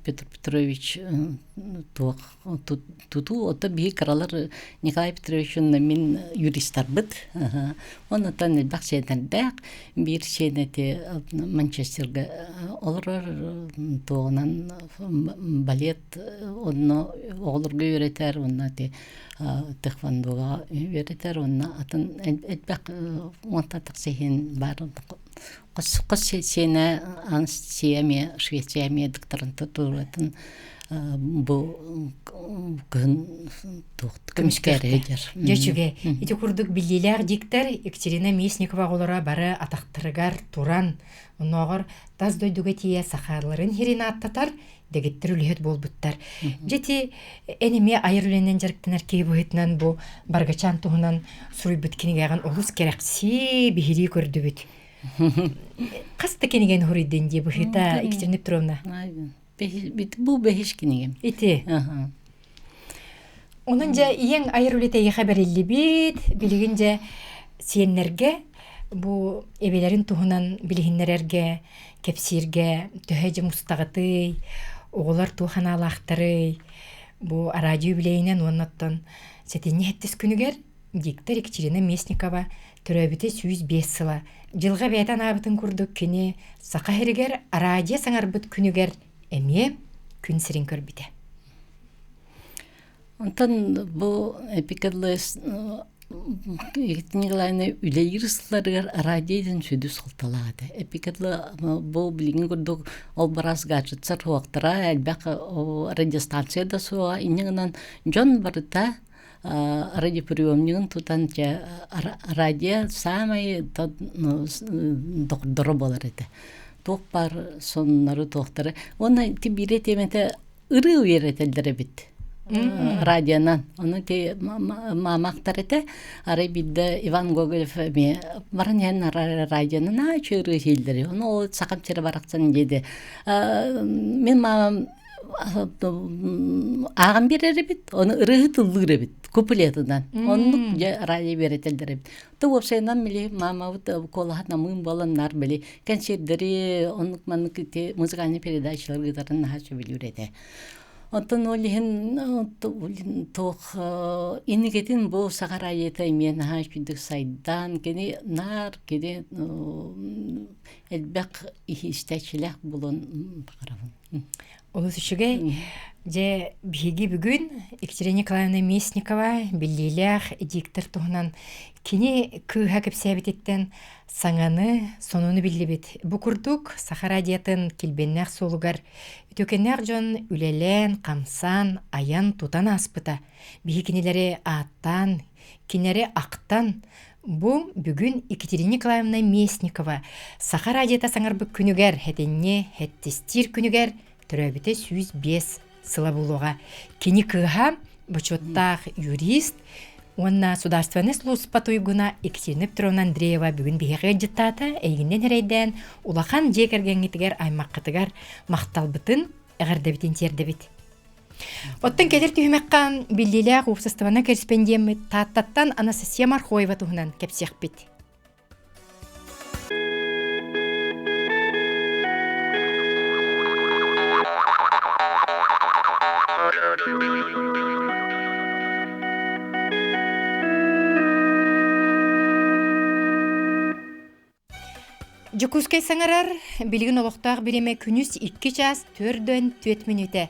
Петр Петрович туту, ота бейі қаралар Николай Петровичын мен юристар бұд. Онытан әлбақ шейдердәк, бір шейдеті Манчестерге олырар тоғынан балет, оны оғылырға өретер, оны тықвандуға өретер, оны атын әлбақ онтатық сейін бар. Қос сені Анстияме, Швецияме докторанты тұратын бұл күн көміскәрі едер. Жөчіге, еті күрдік білдейлер диктар Екатерина Местникова олара бары атақтырығар туран. Оноғыр таз дойдуға тие сақарларын херін аттатар, дегеттір үліхет бол бұттар. Жеті әнеме айыр үленен жарықтанар кей бұғытынан бұл баргачан тұғынан сұруй бүткені ғаған олыс керекси бігірі көрді бүт. Қасты кенеген хұриден де бұхита Екатерина Петровна? Бұл бәхеш кенеген. Ити? Оның жа ең айыр үлетеге қабарелі бет, білігін жа сиенлерге, бұл әбелерін тұғынан білігінлерге, кепсирге, төхәжі мұстағыты, оғылар туған алақтары, бұл радио білейінен оннаттан сәтені әттіс күнігер, диктор Екатерина Местникова түрәбіті 105 сыла. Жылға бәйтан абытын күрдік күні сақа херігер радио саңар бұт күнігер әме күн сірін көрбіті. Онтан бұл эпикадлы Екатерина Николаевна үлейірсілерігер радиодан сөйді сұлталады. Эпикадлы бұл білген күрдік ол барас гаджетсар хуақтыра әлбәқ радиостанцияда суға инеңінен жон барыта радиоприемнигін тұтан радио самай доқдыры болар еді. Тоқ бар соннары тоқтары. Оны тибире теметі ұры өйретелдері біт. Радионан. Оны те мамақтар еді. Ары бидді Иван Гоголев барын ян радионан ачы ұры сейлдері. Оны ол сақамчері барақсан деді. Мен мамам ағын берер бит, оны ырыһы тыллыр бит, куплетынан. Оннук радио беретелдер бит. То вовсайнан мили мама вот колахат намын баланнар били концерттери, оннук маннык те музыкальный передачалар гитарын хачы билүрете. Онтон олихин тох инигетин бу сагарайета мен хачыдык сайдан кени нар кени элбек истечилек булон карабын. Олус үшіге, же биги бүгін Екатерина Николаевна Местникова білдейлях диктор туғынан кені күйға кепсәбететтен саңаны, сонуны білдебет. Бұ күрдік Сахара диетін келбеннәқ солугар, өтөкеннәқ жон үлелен, қамсан, аян тутан аспыта. Биги кенелері аттан, кенері ақтан. Бұл бүгін Екатерина Николаевна Местникова Сахара диета саңар бұк күнігер, хәтенне, хәттестер күнігер, түрәбіті 105 сыла болуға. Кені кыға бұчоттақ юрист, онна сударственный служба туйгуна Екатерина Петровна Андреева бүгін бейге жыттата, әйгінден әрейден улақан жекергенгетігер аймаққытығар мақталбытын әғардабітін тердебіт. Оттан келер түйімекқан білдейләқ ұпсыстывана корреспондемі таттаттан Анастасия Мархоева туғынан кепсеқ бит. Жукускай саңарар, білген олықтақ біреме күнүс 2 час 4-4 минуты.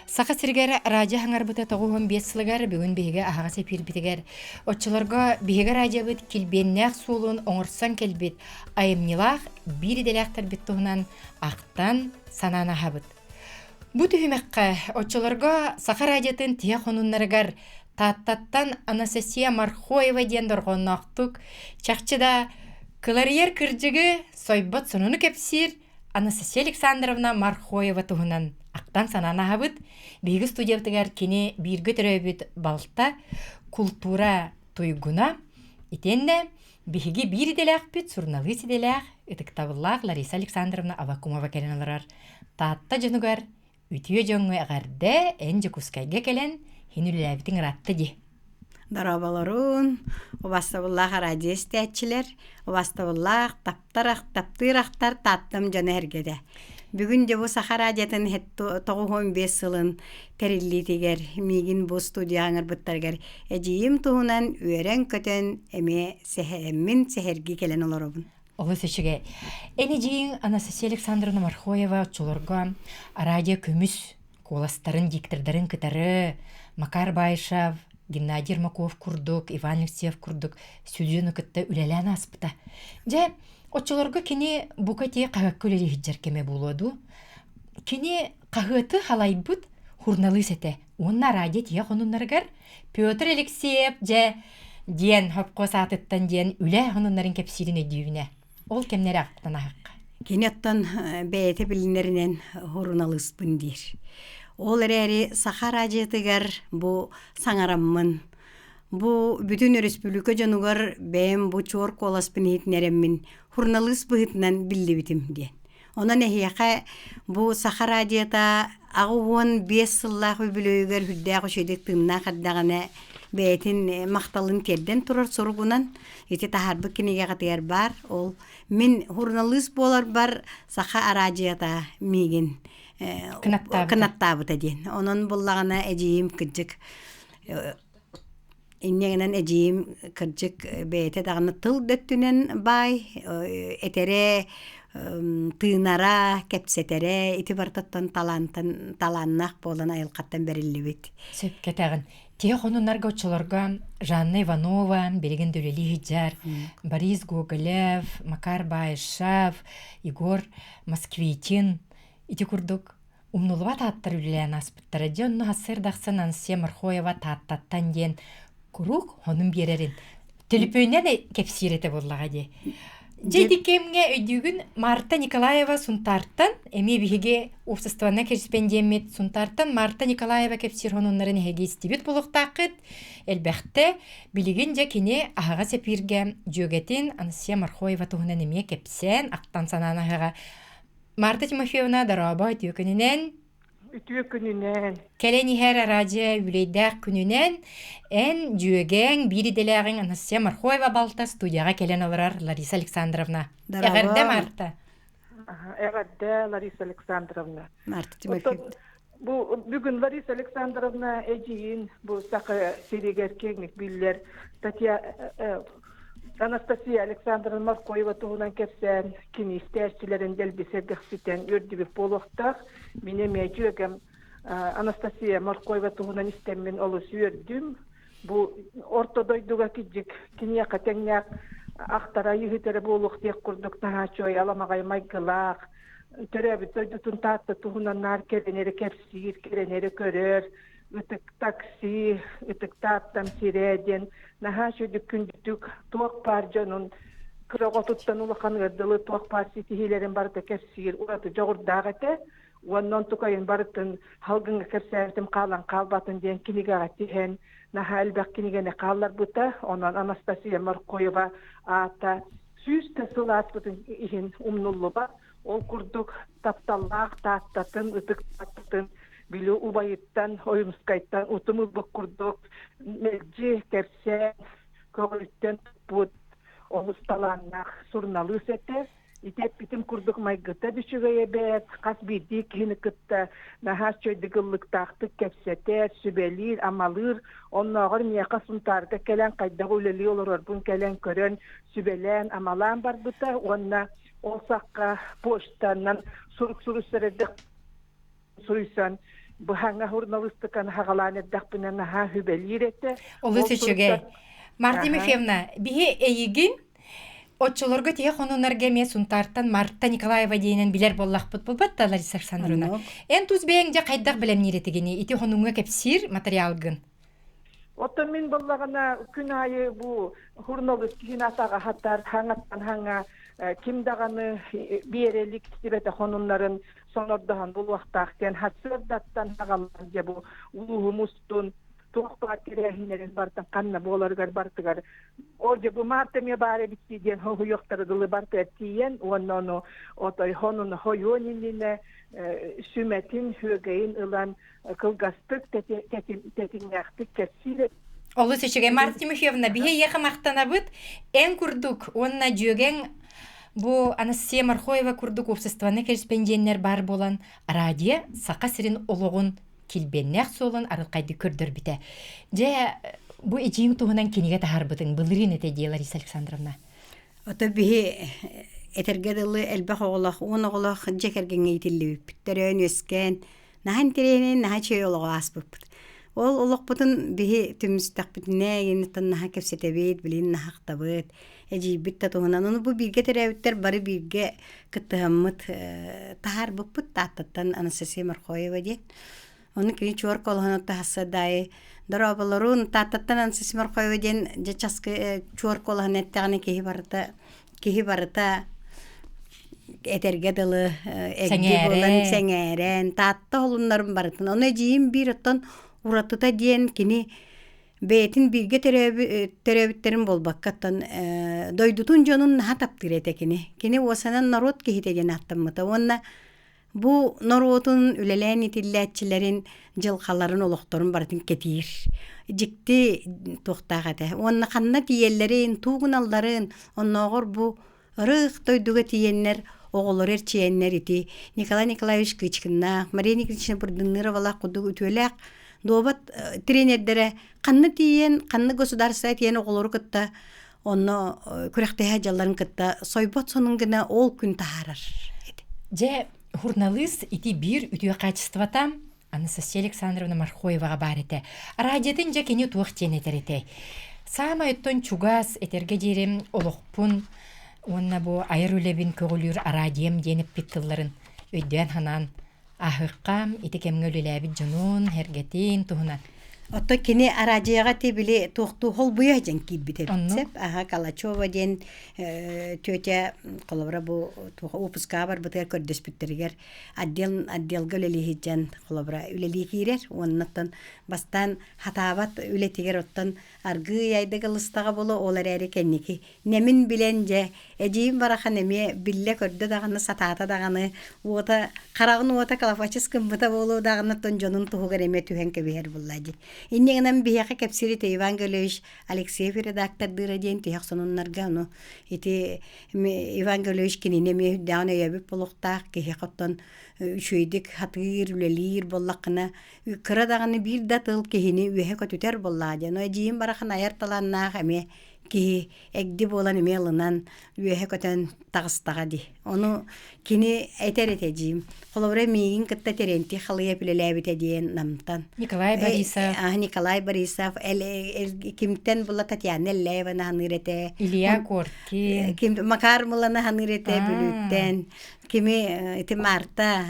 Сақа сіргері радио хаңарбыты 95 сылығар бүгін бейге ағаға сепір бітігер. Отчыларға бейге радио бұд келбеннәқ суылын оңырсан келбет. Айымнелақ бір еделәқтар біт тұғынан ақтан санана хабыт. Бұ түйімекқа отчыларға Сақа радиотын тия қонунларығар таттаттан Анастасия Мархоева ден дұрғын ақтық. Чақчыда Кыларьер кырдыгы сойбот сонуну кепсир Анастасия Александровна Мархоева туғынан ақтан санана хабыт. Бейгі студиятығар кене биргі түрөбіт балта культура туйгуна. Итенне бейгі бір иделяқ біт сурналыс иделяқ үтіктабыллақ Лариса Александровна Авакумова келеналарар. Татта жынугар үтіе жоңы ағарды ән Жукускайға келен хенүліләбітің ратты де. Дарабаларун, обастабыллах радио истәтчилер, обастабыллах таптырақтар таттым жаны әргеде. Бүгін де бұл Сахара радиотын 95 сылын териллитигер, мигин бұл студияңыр бұттаргар, әжейім туғынан өрен көтен әме сәхеммін сәхерге келен оларабын. Олы сөшіге, әне жейін Анастасия Александровна Мархоева чолорға радио көміс коластарын диктордарын кітары, Макар Байшав, Геннадий Ермаков курдук, Иван Алексеев курдук, сүлжені күтті үлелән аспыта. Же, отчыларға кені бұқа тие қағақ көлелі хиджар кеме болуаду. Кені қағыты халайбыт хурналы сәті. Онна радио тие қонунларығар Петр Алексеев же ден хопқос атыттан ден үлә қонунларын кепсилін өдүйіне. Ол кемнері ақтан ағық. Кені оттан бәйті білінерінен хурналыс бұндир. Ол әрі Сахара радиотығар бұ саңараммын. Бұ бүтін республика жануғар бәйім бұ чор коласпын етінеріммін. Хурналыс бұғытынан білді бітім ден. Онан әхияқа бұ Сахара радиота ағуын 5 сыллақ өбілігер хүддәғі шөйдік тымна қаддағына бәйтін мақталын терден тұрар сұрғынан. Еті тахарбы кенеге қатығар бар. Ол мен хурналыс болар бар Сахара радиота меген. Кынаттабыта ден. Онын боллағына әжейім кірджік. Иннегінен әжейім кірджік бәйті дағыны тыл дөттінен бай, әтері тыынара, кәпсетере, ити бартаттан таланнақ болан айылқаттан бәрілі бет. Сөп кәтәғін. Тие қонунларға ұтшыларға Жанна Иванова, Береген Дөлелі Хиджар, Борис Гоголев, Макар Байшав, Егор Москвитин, ити күрдік. Умнулыва таттар үлілән аспыттары жонны хасырдақсын Анастасия Мархоева таттаттан ден күрук оның берерін. Телепөйінен кепсиреті боллаға де. Жедикемге өйдігін Марта Николаева сұнтарттан, әме бігі ұпсыстывана корреспондемет сұнтарттан Марта Николаева кепсир онынларын әге істебет болуқтақыт. Әлбәқті білігін же кене ағаға сәпірге жөгетін Анастасия Мархоева тұғынан әме кепсен ақтан санан ағаға. Марта Тимофеевна дараба түйекінінен ütüye gününen. Келен ихер радио үлейдәк күнінен ән жүйеген бири деләғин Анастасия Мархоева балта студияға келен оларар Лариса Александровна. Әғірді Марта? Әғірді Лариса Александровна. Марта Тимофеевна. Бүгін Лариса Александровна әжейін бұл сақы серегер кеңік білдер. Анастасия Александровна Мархоева туғынан кепсен кинистәрчілерін дәлбесе гақситен өрдібі болуқтақ. Менем әжегім Анастасия Мархоева туғынан істеммен олы сүйердім. Бұл ортодойдуға киджік кинияқа тәңнәк ақтара егітері болуқ тек құрдық наға чой аламағай майгылақ. Төрәбі тойдутын татты туғынан нар керенері кепсир, керенері көрер. Ütük taksi, ütük taattam sireden, naha şöydük kündütük, tuğak parcanın, kırağotuttan ulaqan ırdılı tuğak parsi tihilerin barıda kefsir, uratı joğurdağıtı, ondan tukayın barıtın halgınga kefsertim qalan qalbatın diyen kinigağa tihen, naha elbaq kinigene qallar buta, ondan Anastasiya Markoyeva ata, süste sılat butun ihin umnullu ba, ol kurduk taptallaq taattatın, ütük taattatın, Билу убайыттан, ойымскайттан, утымы бұқырдық, мәлжі, кәрсен, көңілттен бұд, олысталаннақ сұрналы сәті. Итеп бітім күрдік майгыта дүшіғе бәт, қас бейді кейіні күтті, нахас чөйдігілік тақтық кәпсетер, сүбелер, амалыр, оннағыр мияқа сұнтарды кәлен қайдағы өлелі олар бұн кәлен көрін, сүбелен, амалан бар бұта, онна олсаққа поштаннан сұрық-сұрысырыдық сұрысан, Бұхаңа журналистиканы хағаланеддақ бұнан наға хүбелер еті. Олы сөчіге. Марта Тимофеевна, бихе әйігін отчыларға тие қонунарға ме сұнтарттан Марта Николаева дейінен білер боллақ бұт бұлбатта Лариса Александровна. Ән тұз бәйіңде қайдақ білем неретігіне, еті қонуңа кәпсір материалғын. Оттан мен боллағына күн айы бұл журналист кейін атаға хаттар хаңаттан хаңа кимдағаны берелік істебеті қонунларын сонордаhan бұл вақтақтен хатсырдаттан ағалар же бұл улуғымыстың туақпақ керехинерін бартын қанна боларғар бартығар. О же бұл мартыме бары бітсейден хойоқтарыдылы барты әттейен, оны отой хонуны хойониніне сүметін хөгейін ұлан қылғастық тәтіняқтық кәсілет. Олы сөчіге, Марта Тимофеевна, бихе еқі мақтана бұд, ән күрдік, онына жөген Бу Анастасия Мархоева курдук обществоны корреспонденттер бар болан радио сақа сирин олығын келбеннәк солын арылқайды көрдір біті. Же бу ечейін туғынан кенеге тахар бұдың бұлырын әте де Лариса Александровна? Ота бихи этергеділі әлбәқ оғылақ, он оғылақ жекерген ейтілі бүттірін өскен, наған теренен наға чөй олығы ас бұппыд. Ол олық бұдың бихи түмістақ бүтіне енеттен наға кепсете бейд, білін нағақта бұд. Эжи битта туһунан ону бу бирге терәбиттер бары бирге кыттыһаммыт тахар буппут таттан Анастасия Мархоева ден. Оны кини чуар колхоно тахса дай дарабаларун таттан Анастасия Мархоева ден жачаскы чуар колхоно эттәгәне киһи барыта этергедылы болан сәңәрен татта холуннарын барытын. Оны эжиим бир оттан уратыта ден кини Бейтин бирге теребиттерин болбаккаттан дойдутун жонун наха таптыр этекини. Кини осанан народ кехитеген аттаммыта. Онна бу народун үлелен итилләтчилерин жылқаларын олоқторун бартын кетир. Жикти тоқтағады. Онна қанна тиеллерин, туғыналларын, оннағыр бу ырық дойдуға тиеннер оғылыр эрчиеннер ити. Николай Николаевич Кычкынна, Мария Николаевична Бурдынныровала құдық үтөләк Добат тренердері қанны тиен, қанны государство тиен оғылыр күтті, оны күрәқтеге жалларын күтті, сойбот соның гына ол күн тахарыр. Же, журналист ити бир үтіе качествата Анастасия Александровна Мархоеваға бар еті. Радиотын же кені туақ тен етер еті. Сама өттін чугас етерге жерім олықпын, онна бұл айыр өлебін көгілер радием деніп биттілерін өйден ханан. Ахыққам, итекемге өлеләбі жүнун, хергетин, туғынан. Отто кини аражыяга тебили туохту хол буя жан кирбитепсеп. Аха Калачова ден тетя колобра бу туха опуска бар бутер көрдөспүттергер отделга үлелихиджан колобра үлели кирер. Оннаттан бастан хатабат үлетигер оттан аргы яйдыгы лыстага болу олар эри кенники. Немин билен же эжиим барахан эме билле көрдө даганы сатата даганы ота карагын ота калафачыскын бута болу даганы тонжонун тухугер эме түхенке бер буллади. Иннегенен бияка кепсирите Иван Гелевич Алексеев редактор дыраден тияк сонуннарга ну ити Иван Гелевич кинине ме дауна ябып болуктак кехоттон үшөйдик хатыр үлелир боллакына кыра даганы бир да тыл кехини үе көтүтер боллади. Но жиим барахан аярталанна эме ки эгди болан эмелынан үе көтөн тагыстага ди. Ону кини этерете жиим. Холовре мигин кытта теренти халыя билелебите диен намтан. Николай Борисов. Николай Борисов, кимтен була Татьяна Левана ханырете. Илья Горки. Ким Макар Мулана ханырете бүлүттен. Кими ити Марта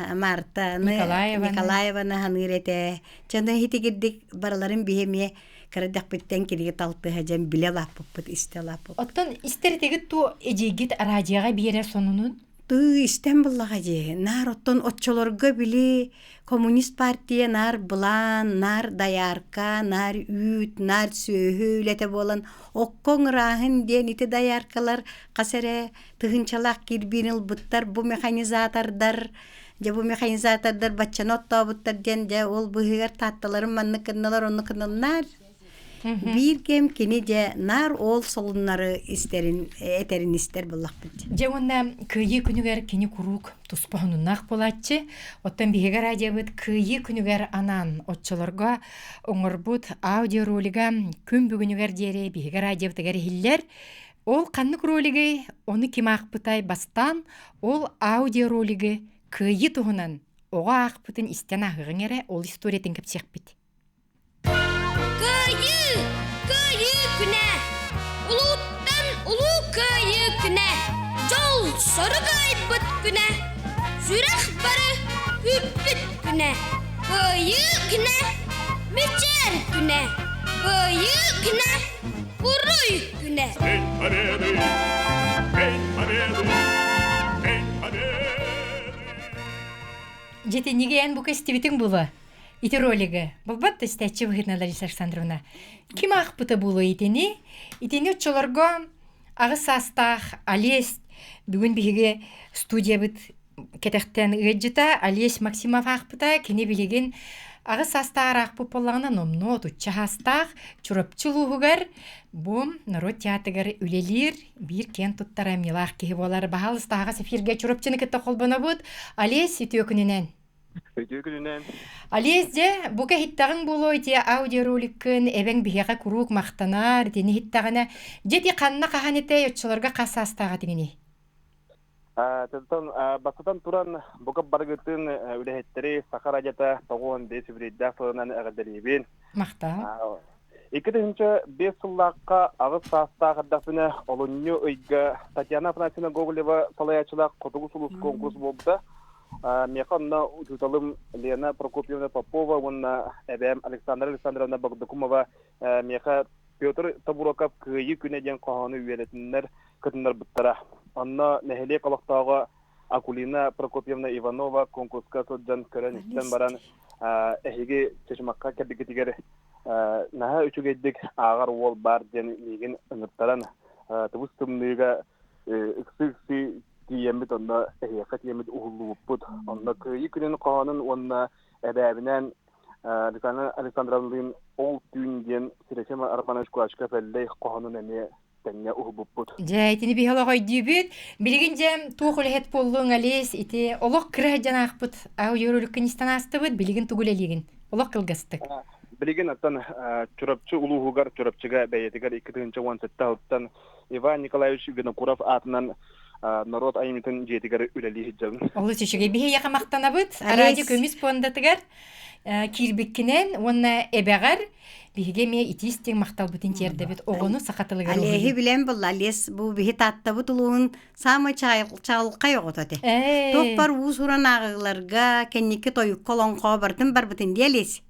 Николаевна ханырете. Чанда хитигидdik бараларын бихемие кырдак биттен кириге талты хажам биле лаппыт истелаппыт. Оттон истертеги ту эжигит радиога биере сонунун. Истембуллага же нар оттон отчолорго били коммунист партия нар булан, нар даярка, нар үт, нар сөйөлете болан оккоң рахын ден ити даяркалар касере тыгынчалак кирбинил буттар бу механизатордар же бу механизатордар баччанотто буттар ден же ол быгыр татталарын манны кынналар онны кынналар. Бир кем кини же нар ол солуннары истерин этерин истер буллакпыт. Же онда кыйы күнүгер кини курук туспахунунак болатчы. Оттан бигер радиобыт кыйы күнүгер анан отчолорго оңорбут аудиоролига күн бүгүнүгер дере бигер радиобытыгер хиллер. Ол каннык ролиги оны ким акпытай бастан ол аудиоролиги кыйы тугунан ога акпытын истен агыгынгере ол историятын кепсекпит. Kıyı güne, uluttan ulu kıyı güne, jol soru gaybıt güne, sürek barı hübbüt güne, kıyı güne, meçer güne, kıyı güne, uruy güne. Жетенеген bu кестибитин була. Ити ролиги. Болбатта стячи выгодна Лариса Александровна. Ким акпыта булу итини? Итини чолорго агыс астах Алес бүгүн биге студия бит кетектен ыджыта Алес Максимов акпыта кини билеген агыс астар акпы поллагына номно тутча астах чурапчылуугар бу народ театргар үлелир бир кен туттара милах ки болар баалыстага сефирге чурапчыны кетте колбона бут Алес итөкүнүнөн Алезде бука хиттагын болу ити аудиороликкын эбен бихега курук мактанар дени хиттагына жети канна каханете отчолорга касастага дигини. Тентон басатан туран бука баргытын үлехеттери Сахарадята тогон десибридда фынан агадерибин. Макта. 2005 жыллакка агыс састагыдасына олонню ыйга Татьяна Фанасина Гоголева салаячылак котугу сулус конкурс болду. Механна уталым Лена Прокопьевна Попова, вона эбем Александра Александровна Богдакумова, меха Петр Табураков кыйы күнеден каханы үелетиннер кытыннар буттара. Анна нехеле калактага Акулина Прокопьевна Иванова конкурска соджан көрөн истен баран эхиги чешмакка кебигетигер наха үчүгедик агар ол бар ден мигин ыңыттаран тубустумныга ыксы Yemit onda ehiyat yemit uhulluğuput. Onda kıyı günün kanun onda ebebinen Alexandrovna'nın ol düğünden sireşeme arpana şkuaşka felle kanun emi tenya uhulluğuput. Jaytini bihalo koydubut. Bilgince tuğul het polluğun alis iti olok kırah janakput. Au yorulukun istanastıbut bilgin tuguleligin. Olok kılgastık. Bilgin atan çorapçı uluğugar çorapçıga beyetigar 2017 huttan Ivan Nikolaevich Vinokurov atından народ аймитын жетигер үлели хиджабын. Олы чешеге бихе яка мактанабыт. Радио көмүс пондатыгар кирбиккинен онна эбегар биһиге ме итистең макталбытын жердебит. Огону сакатылыгар. Алеһи билен бул Алес бу биһи таттабыт улуун самы чалка йогототе. Топпар уусуран агыларга кенники тоюк колонко бардым барбытын диелес.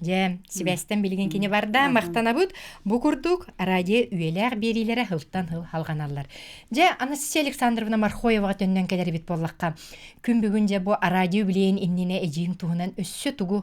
Же, Себастьян билген кене барда, мақтанабыт, бу курдук радио үйелер берилері хылттан хыл халғаналар. Же, Анастасия Александровна Мархоеваға төннен келер бит боллаққа. Күн бүгін же бу радио білейін иннене эжиң туғынан өссө тугу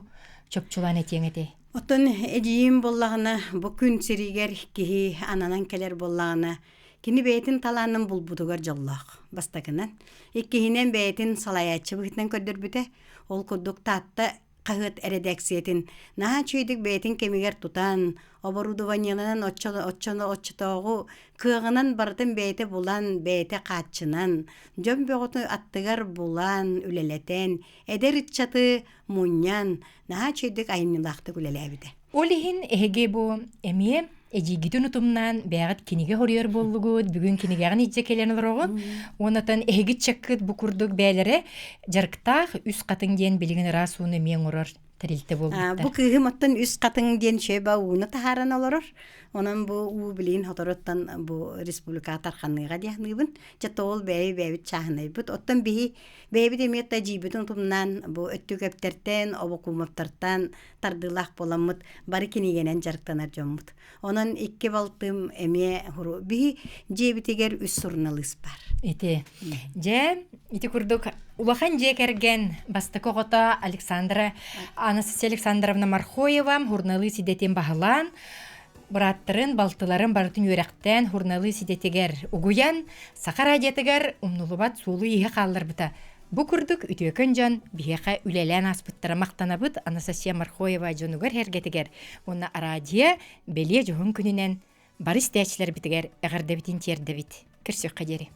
чөпчулан этеңете. Отон эжиим боллағына бу күн сиригер кихи ананан келер боллағына кини бейтин таланын булбутугар жоллақ бастакынан. Иккихинен бейтин салаячы бұхытнан көддөрбүте, ол курдук таатта қағыт эредексиетин наha чүйдік бейтин кемигер тутан оборудованиянан отчотоогу кыагынан бартын бейте булан бейте катчынан жөн бөгөтү аттыгар булан үлелетен эдер итчаты муньян наha чүйдік айнылақты үлелебиде. Олихин эге бу эмие эжигитин утумнан бягат киниге хорьер боллугут бүгүн кинигагын итже келен олорогун онатан эгит чаккыт бу курдук бээлери жарктаах үс катын диен билигин расууну мен урар тирилте болбута. Бу кыгым оттан үс катын диен шеба уна тахаран олорор. Онан бу у билин хотороттан бу республика тарханыга диахныбын. Жатол бэби чахнайбыт. Оттан бии бэби демиятта жибитин утумнан бу өттүгөптертен обокумаптартан тардылах боламыт бары кинигенен жарктанар жоммут. Онан икки балтым эме хуру бии жебитигер үс сурналыс бар. Ити. Же ити курдук улахан же керген бастакогота Анастасия Александровна Мархоева хурналы сидетен бахылан Бұраттырын, балтыларын бартын өректен хурналы сидетегер угуян, сақар адетегер умнулубат сулу ihe қаллар бұта. Бұ күрдік үтөкін жан бейеқа үлелен аспыттары мақтанабыт Анастасия Мархоева жонугар хергетегер. Онна арадия беле жоғын күнінен барыс дәчілер бітігер әғірді бітін терді біт. Кірсөк қадері.